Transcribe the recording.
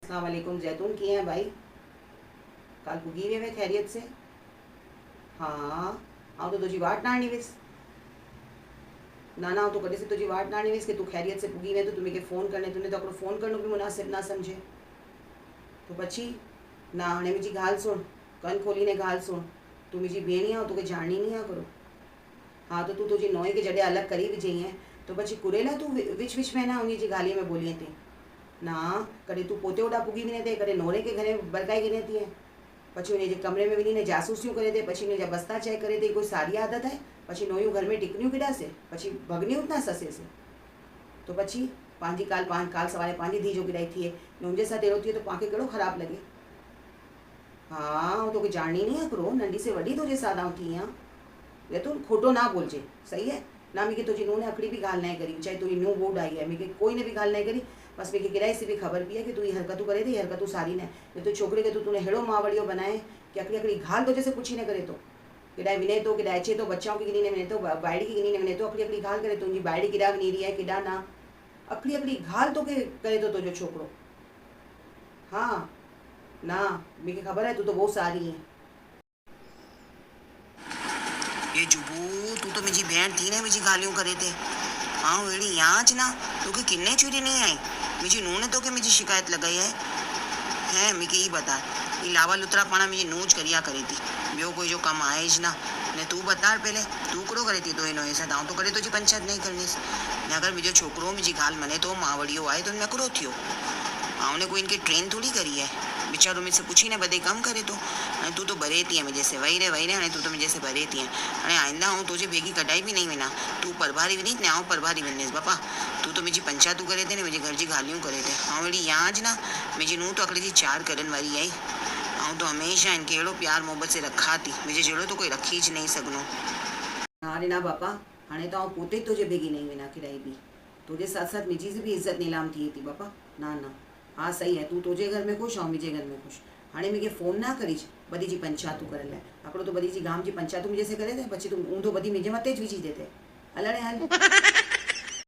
अस्सलाम वालेकुम जैतून किए हैं भाई काल पुगी वे खैरियत से। हाँ हाँ तो तुझी वाट ना आनी विस ना ना तो कॾहिं से तुझी वाट ना आनी विस कि तू खैरियत से पुगी वे तो तुम्हें फ़ोन करने तुने तो फ़ोन करनो भी मुनासिब ना समझे तो पछी ना हाणे मुझी गाल सुन कन खोली ने गाल सुन तू मुझी भेणी आ तोखे जाणी नहीं आ करो। हाँ तो तू तुझी नोई के जॾहिं अलग करी विझई है तो पछी कुरेला तू विच विच में ना उन जी गालीअ में बोलीअ थी ना कॾहिं तू पोते ओॾा पुगी वञे थी कॾहिं नोरे के घरे बरकाई गिने थी पछी उन कमरे में वञी ने जासूसियूं करे थी पछी उन बस्ता चेक करे थी कोई सारी आदत है पछी नोयूं घर में टिकनियूं केॾा से पछी भगनियूं ना ससे से तो पछी पंहिंजी काल सवारे पंहिंजी धीउ जो किराई थिए ने उनजे साथ अहिड़ो थिए तो पाण खे कहिड़ो ख़राबु लॻे। हाँ ऐं तोखे जाणी नहीं है करो नंढी से वॾी तुझे साथ आऊं थी आहियां ये तो खोटो ना बोलजे सही है ना मूंखे तुझी नूह ने अकड़ी भी गाल नहीं करी चाहे तुझी नूह बोर्ड आई है मूंखे कोई ने भी गाल नहीं करी बस मूंखे किराए से भी खबर पी है कि तू ये हरकतूं करे थी हरकतूं सारी ने ये तो छोकिरे खे तूने हेड़ो मावड़ियो बनाए कि अकड़ी अकड़ी गाल तुझे से पुछी न करे तो किॾाए विने तो किॾाए अचे तो बच्चाओं की गिनी ने विने तो बायड़ी की गिनी ने विने तो अकड़ी अकड़ी गाल करे तुंहिंजी बायड़ी किॾा वञी रही है किॾा ना अकड़ी अकड़ी गाल तोखे करे तो तुझो छोकिरो। हाँ ना मूंखे ख़बर है तू तो बहुत सारी है ये जुबू तू तो मुझी भेण थी ने मुझी गालियों करे थे हाँ अड़ी याच ना तोखे किन्ने चुरी नहीं आई मुझी नूह ने तोखे मुझी शिकायत लगाई है मूंखे ई बता ये लावा लुतरा पाना मुझी नूज करिया करे थी बियो कोई जो कम आए ज ना ने तू बता पहले तू कड़ो करे थी तो इन साथ आऊं तो करे तुझी पंचायत नहीं करनी ने अगर मुझो छोकरो मुझी गाल मने तो मावड़ियो आए तो नकरो थियो आउने कोई इनके ट्रेन थोड़ी करी है बेचारो मुझसे पूछी ने बदे कम करे तो तू तो भरे थी मुझे से वही रे हाणे तू तो मुझे से भरे थी हाणे आइंदा हूँ तुझे भेगी कटाई भी नहीं विना तू परभारी विनीत ने आऊँ परभारी विनेस बापा तू तो मुझी पंचायतू करे थे ने मुझे घर जी गालियों करे थे हाँ अड़ी याज ना मुझी नूह तो अकड़ी जी चार करन वारी आई आऊँ तो हमेशा इनके अड़ो प्यार मोहब्बत से रखा थी मुझे जड़ो तो कोई रखी ज नहीं सघनो। हाँ रे ना बापा हाणे तो पोते तुझे भेगी नहीं विना किराई भी तुझे साथ साथ मुझी से भी इज्जत नीलाम थी थी बापा ना ना हाँ सही है तू तुझे घर में खुश ऐं मुझे घर में खुश हाणे मूंखे फ़ोन ना करीज बदी जी पंचायतूं करण लाइ हिकिड़ो तो बदी जी गाम जी पंचायतूं मुंहिंजे से करे थे पछी तूं ऊंधो बदी मुंहिंजे मथे ज विझी दे हलणे हल।